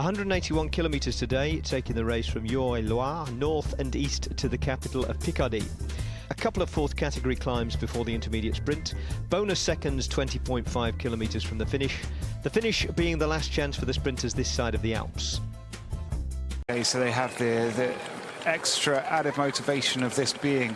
181 kilometres today, taking the race from Eure-et-Loir north and east to the capital of Picardy. A couple of fourth category climbs before the intermediate sprint. Bonus seconds 20.5 kilometres from the finish. The finish being the last chance for the sprinters this side of the Alps. Okay, so they have the extra added motivation of this being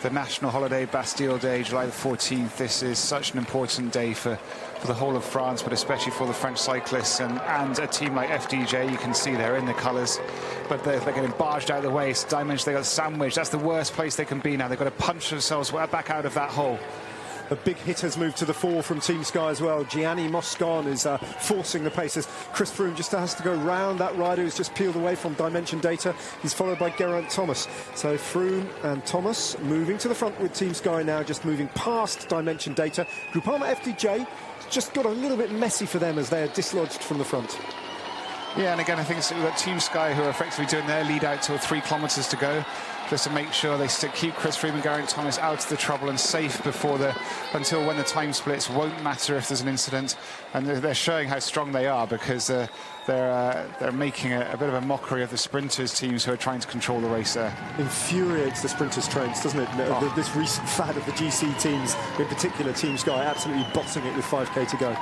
the national holiday, Bastille Day, July the 14th. This is such an important day for the whole of France, but especially for the French cyclists and a team like FDJ. You can see they're in the colours, but they're getting barged out of the way. It's Dimension, they got sandwiched. That's the worst place they can be now. They've got to punch themselves back out of that hole. A big hit has moved to the fore from Team Sky as well. Gianni Moscon is forcing the paces. Chris Froome just has to go round that rider who's just peeled away from Dimension Data. He's followed by Geraint Thomas. So Froome and Thomas moving to the front with Team Sky now, just moving past Dimension Data. Groupama FDJ just got a little bit messy for them as they are dislodged from the front. Yeah, and again, I think we've got Team Sky who are effectively doing their lead out till 3 kilometres to go, just to make sure they keep Chris Froome and Geraint Thomas out of the trouble and safe until when the time splits. Won't matter if there's an incident, and they're showing how strong they are, because they're making a bit of a mockery of the sprinters teams who are trying to control the race there. Infuriates the sprinters trains, doesn't it? Oh. This recent fad of the GC teams, in particular Team Sky, absolutely bossing it with 5k to go.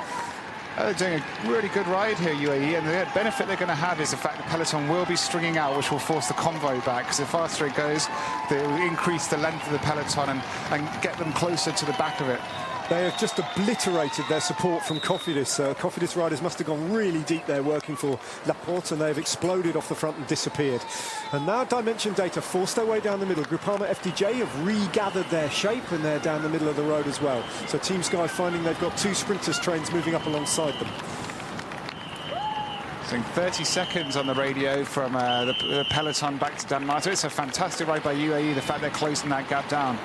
They're doing a really good ride here, UAE, and the benefit they're going to have is the fact that peloton will be stringing out, which will force the convoy back, because the faster it goes, they will increase the length of the peloton and get them closer to the back of it. They have just obliterated their support from Cofidis. Cofidis riders must have gone really deep there working for Laporte, and they've exploded off the front and disappeared. And now Dimension Data forced their way down the middle. Groupama FDJ have regathered their shape, and they're down the middle of the road as well. So Team Sky finding they've got 2 sprinters trains moving up alongside them. So 30 seconds on the radio from the peloton back to Dan Martin. It's a fantastic ride by UAE, the fact they're closing that gap down.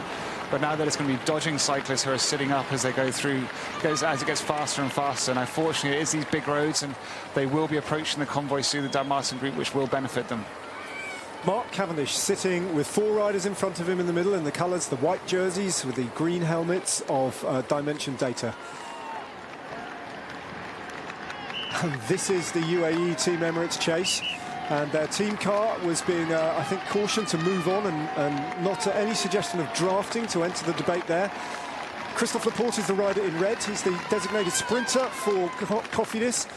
But now that it's going to be dodging cyclists who are sitting up as they go through, as it gets faster and faster. And unfortunately, it is these big roads, and they will be approaching the convoy through the Dan Martin group, which will benefit them. Mark Cavendish sitting with 4 riders in front of him in the middle in the colours, the white jerseys with the green helmets of Dimension Data. And this is the UAE Team Emirates chase. And their team car was being, I think, cautioned to move on and not any suggestion of drafting to enter the debate there. Christophe Laporte is the rider in red. He's the designated sprinter for Cofidis.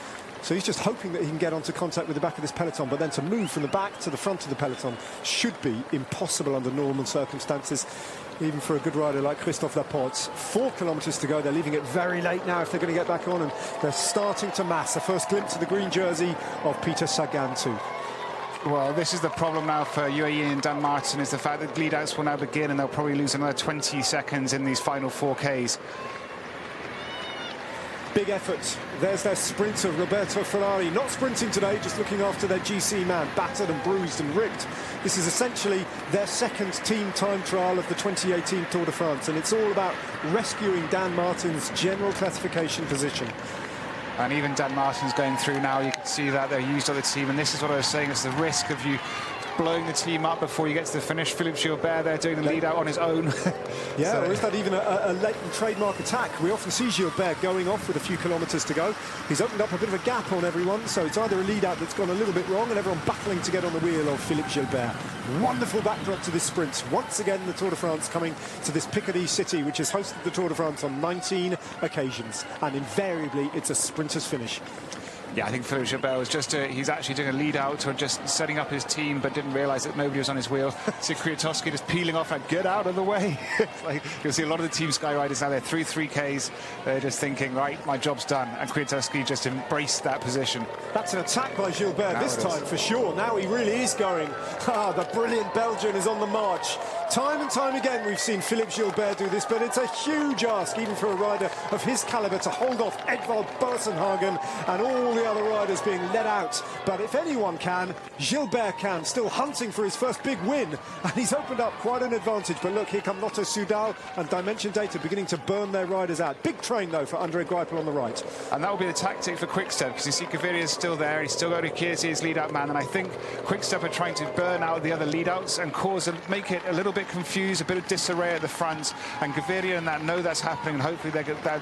So he's just hoping that he can get onto contact with the back of this peloton, but then to move from the back to the front of the peloton should be impossible under normal circumstances, even for a good rider like Christophe Laporte. 4 kilometres to go. They're leaving it very late now if they're going to get back on, and they're starting to mass. A first glimpse of the green jersey of Peter Sagan too. Well, this is the problem now for UAE and Dan Martin, is the fact that lead-outs will now begin, and they'll probably lose another 20 seconds in these final 4Ks. Big effort. There's their sprinter, Roberto Ferrari, not sprinting today, just looking after their GC man, battered and bruised and ripped. This is essentially their second team time trial of the 2018 Tour de France, and it's all about rescuing Dan Martin's general classification position. And even Dan Martin's going through now. You can see that they're used on the team, and this is what I was saying, it's the risk of you blowing the team up before you get to the finish. Philippe Gilbert there doing the lead out on his own. Yeah, so, or is that even a latent trademark attack? We often see Gilbert going off with a few kilometres to go. He's opened up a bit of a gap on everyone, so it's either a lead out that's gone a little bit wrong and everyone battling to get on the wheel of Philippe Gilbert. Wonderful backdrop to this sprint. Once again, the Tour de France coming to this Picardy city, which has hosted the Tour de France on 19 occasions, and invariably it's a sprinter's finish. Yeah, I think Philippe Gilbert was he's actually doing a lead out or just setting up his team, but didn't realise that nobody was on his wheel. See Kwiatkowski just peeling off and get out of the way. Like, you'll see a lot of the Team Sky riders now, they're through 3Ks, they're just thinking, right, my job's done, and Kwiatkowski just embraced that position. That's an attack by Gilbert this time for sure. Now he really is going. The brilliant Belgian is on the march. Time and time again we've seen Philippe Gilbert do this, but it's a huge ask even for a rider of his calibre to hold off Edvald Boasson and all the other riders being let out. But if anyone can, Gilbert can, still hunting for his first big win, and he's opened up quite an advantage. But look, here come Lotto Soudal and Dimension Data beginning to burn their riders out. Big train though for Andre Greipel on the right. And that will be the tactic for Quickstep, because you see Gaviria is still there, he's still got Ricciardi as lead out man, and I think Quickstep are trying to burn out the other lead outs and make it a little bit confused, a bit of disarray at the front, and Gaviria and know that's happening, and hopefully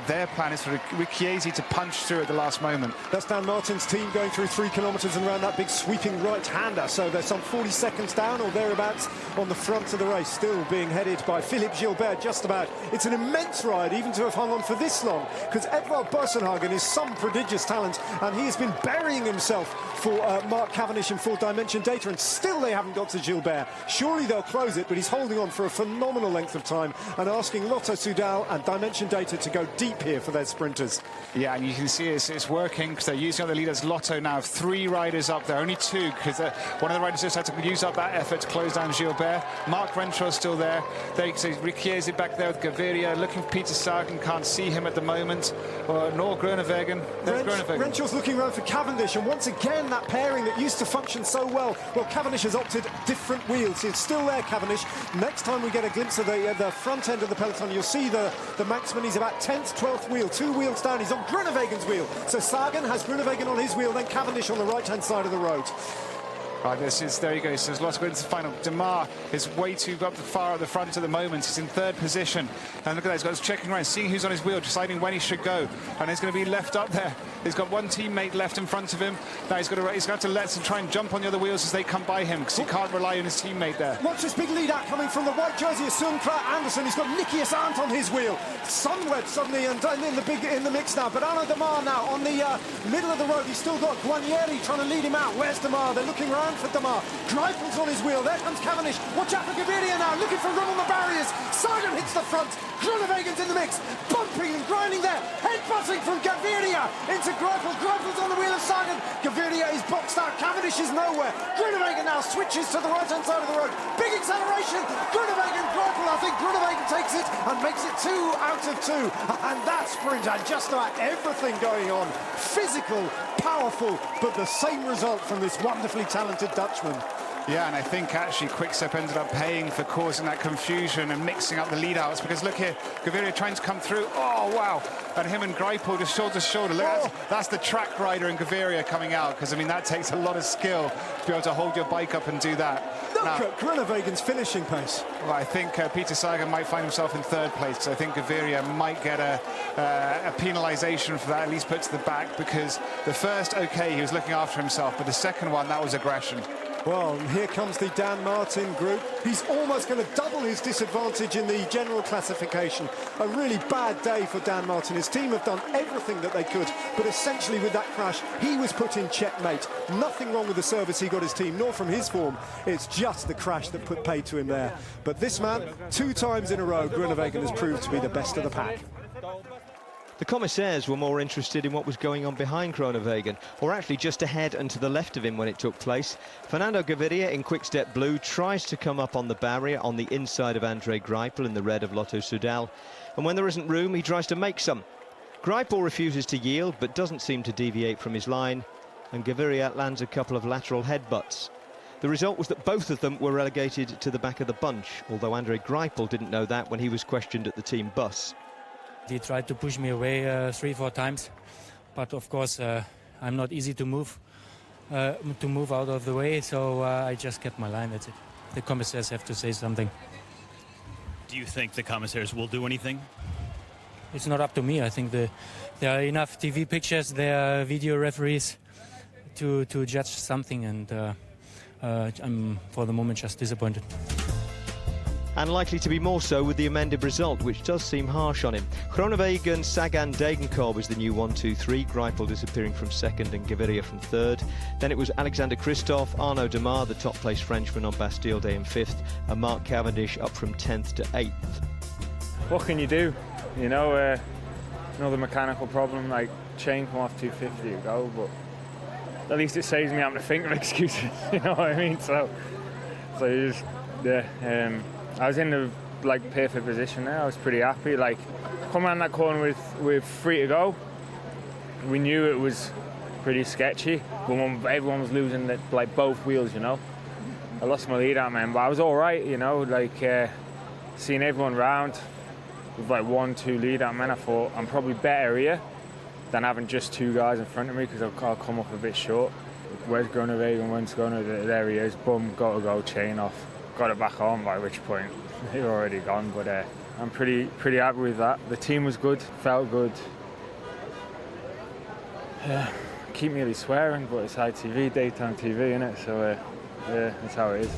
their plan is for Ricciardi to punch through at the last moment. That's Dan Martin's team going through 3 kilometres and around that big sweeping right-hander. So they're some 40 seconds down or thereabouts on the front of the race, still being headed by Philippe Gilbert just about. It's an immense ride even to have hung on for this long, because Edvard Boasson is some prodigious talent, and he has been burying himself for Mark Cavendish and for Dimension Data, and still they haven't got to Gilbert. Surely they'll close it, but he's holding on for a phenomenal length of time and asking Lotto Soudal and Dimension Data to go deep here for their sprinters. Yeah, and you can see it's working, because they're using other leaders. Lotto now have 3 riders up there, only 2, because one of the riders just had to use up that effort to close down Gilbert. Mark Renshaw's still there. So Ricciese back there with Gaviria, looking for Peter Sagan, can't see him at the moment. Nor Groenewegen. Renshaw's looking around for Cavendish, and once again that pairing that used to function so well. Well, Cavendish has opted different wheels. He's still there, Cavendish. Next time we get a glimpse of the front end of the peloton, you'll see the Maxman. He's about 10th, 12th wheel, 2 wheels down. He's on Groenewegen's wheel. So Sagan has Groenewegen on his wheel, then Cavendish on the right-hand side of the road. Right, there you go. So there's lots of into the final. Demar is way too far at the front at the moment. He's in 3rd position. And look at that, he's got his checking around, seeing who's on his wheel, deciding when he should go. And he's going to be left up there. He's got one teammate left in front of him. Now he's going to have to let him try and jump on the other wheels as they come by him, because he can't rely on his teammate there. Watch this big lead out coming from the white jersey of Sundkra Anderson. He's got Nikias Arndt on his wheel. Sunweb suddenly and in the mix now. But Arnaud Demar now on the middle of the road. He's still got Guarnieri trying to lead him out. Where's Demar? They're looking around for Demar. Greipel's on his wheel. There comes Cavendish. Watch out for Gaviria now, looking for room on the barriers. Sagan hits the front. Groenewegen's in the mix, bumping and grinding there. Headbutting from Gaviria into Greipel. Greipel's on the wheel of Sagan. Gaviria is boxed out. Cavendish is nowhere. Groenewegen now switches to the right-hand side of the road. Big acceleration. Groenewegen, Greipel. I think Groenewegen takes it and makes it 2 out of 2. And that sprint had just about everything going on. Physical, powerful, but the same result from this wonderfully talented Dutchman. Yeah, and I think actually Quickstep ended up paying for causing that confusion and mixing up the lead-outs, because look here, Gaviria trying to come through. Oh, wow. And him and Greipel just shoulder to shoulder. Look, that's the track rider in Gaviria coming out, because, I mean, that takes a lot of skill to be able to hold your bike up and do that. Look at Groenewegen's finishing pace. Well, I think Peter Sagan might find himself in 3rd place, because I think Gaviria might get a penalisation for that, at least put to the back, because the first, OK, he was looking after himself, but the second one, that was aggression. Well, here comes the Dan Martin group. He's almost going to double his disadvantage in the general classification. A really bad day for Dan Martin. His team have done everything that they could, but essentially with that crash, he was put in checkmate. Nothing wrong with the service he got his team, nor from his form. It's just the crash that put paid to him there. But this man, 2 times in a row, Groenewegen has proved to be the best of the pack. The commissaires were more interested in what was going on behind Groenewegen, or actually just ahead and to the left of him when it took place. Fernando Gaviria in Quickstep blue tries to come up on the barrier on the inside of André Greipel in the red of Lotto Soudal, and when there isn't room, he tries to make some. Greipel refuses to yield, but doesn't seem to deviate from his line, and Gaviria lands a couple of lateral headbutts. The result was that both of them were relegated to the back of the bunch, although André Greipel didn't know that when he was questioned at the team bus. He tried to push me away 3-4 times, but of course I'm not easy to move out of the way, so I just kept my line. That's it. The commissaires have to say something. Do you think the commissaires will do anything? It's not up to me. I think there are enough TV pictures, there are video referees to judge something, and I'm for the moment just disappointed. And likely to be more so with the amended result, which does seem harsh on him. Groenewegen, Sagan, Degenkolb is the new 1-2-3, Greipel disappearing from 2nd and Gaviria from 3rd. Then it was Alexander Kristoff, Arnaud Demar, the top-placed Frenchman on Bastille Day in 5th, and Mark Cavendish up from 10th to 8th. What can you do? You know, another mechanical problem, like chain come off 250, you go, but at least it saves me having to think of excuses, you know what I mean? So you just, yeah, I was in the perfect position there. I was pretty happy. Like, come around that corner with 3 to go, we knew it was pretty sketchy. But when everyone was losing both wheels, you know, I lost my lead out, man. But I was all right, you know. Seeing everyone round with 1-2 lead out, man. I thought I'm probably better here than having just 2 guys in front of me, because I'll come up a bit short. Where's Groenewegen? When's Groenewegen? There he is. Boom, got to go, chain off. Got it back on, by which point they were already gone, but I'm pretty happy with that. The team was good, felt good. Yeah, keep nearly swearing, but it's ITV, daytime TV, innit? So yeah, that's how it is.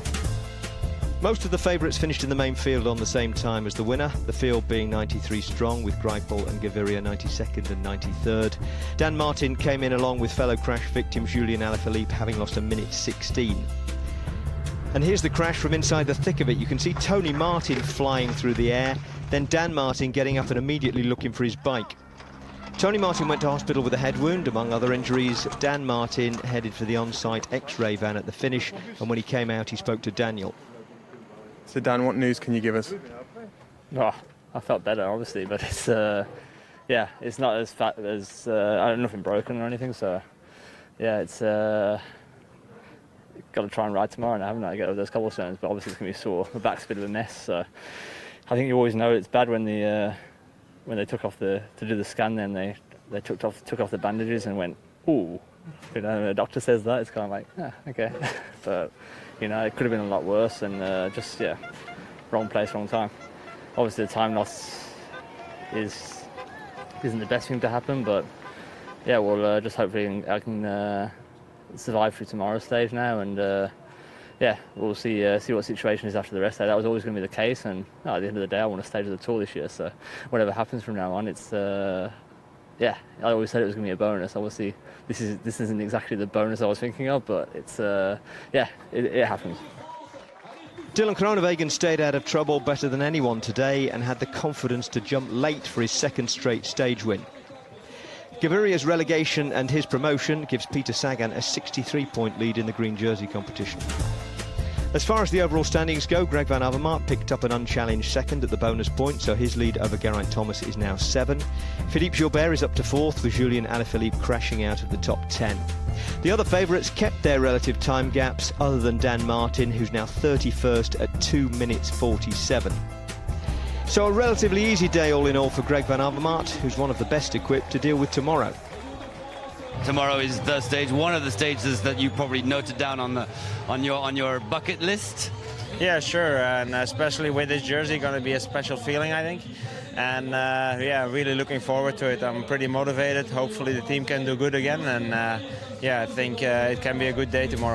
Most of the favourites finished in the main field on the same time as the winner, the field being 93 strong with Greipel and Gaviria 92nd and 93rd. Dan Martin came in along with fellow crash victim Julian Alaphilippe, having lost a minute 16. And here's the crash from inside the thick of it. You can see Tony Martin flying through the air, then Dan Martin getting up and immediately looking for his bike. Tony Martin went to hospital with a head wound, among other injuries. Dan Martin headed for the on-site X-ray van at the finish, and when he came out he spoke to Daniel. So Dan, what news can you give us? Oh, I felt better, obviously, but it's yeah, it's not as fat as I have nothing broken or anything. So yeah, it's got to try and ride tomorrow now, haven't I? Get over those cobblestones, but obviously it's gonna be sore. The back's a bit of a mess. So I think you always know it's bad when they took off to do the scan. Then they took off the bandages and went, ooh. You know, when the doctor says that, it's kind of like, okay. But you know, it could have been a lot worse, and just wrong place, wrong time. Obviously, the time loss isn't the best thing to happen, but yeah, we'll just hopefully I can survive through tomorrow's stage now, and yeah, we'll see what situation is after the rest day. That was always going to be the case, and at the end of the day, I want to stage of the tour this year. So whatever happens from now on, it's yeah. I always said it was going to be a bonus. Obviously, this isn't exactly the bonus I was thinking of, but it's yeah, it happens. Dylan Groenewegen stayed out of trouble better than anyone today and had the confidence to jump late for his second straight stage win. Gaviria's relegation and his promotion gives Peter Sagan a 63-point lead in the green jersey competition. As far as the overall standings go, Greg Van Avermaet picked up an unchallenged second at the bonus point, so his lead over Geraint Thomas is now 7. Philippe Gilbert is up to 4th, with Julian Alaphilippe crashing out of the top 10. The other favourites kept their relative time gaps, other than Dan Martin, who's now 31st at 2 minutes 47. So a relatively easy day all in all for Greg Van Avermaet, who's one of the best equipped to deal with tomorrow. Tomorrow is the stage, one of the stages that you probably noted down on your bucket list. Yeah, sure, and especially with this jersey, going to be a special feeling, I think. And yeah, really looking forward to it. I'm pretty motivated. Hopefully the team can do good again, and yeah, I think it can be a good day tomorrow.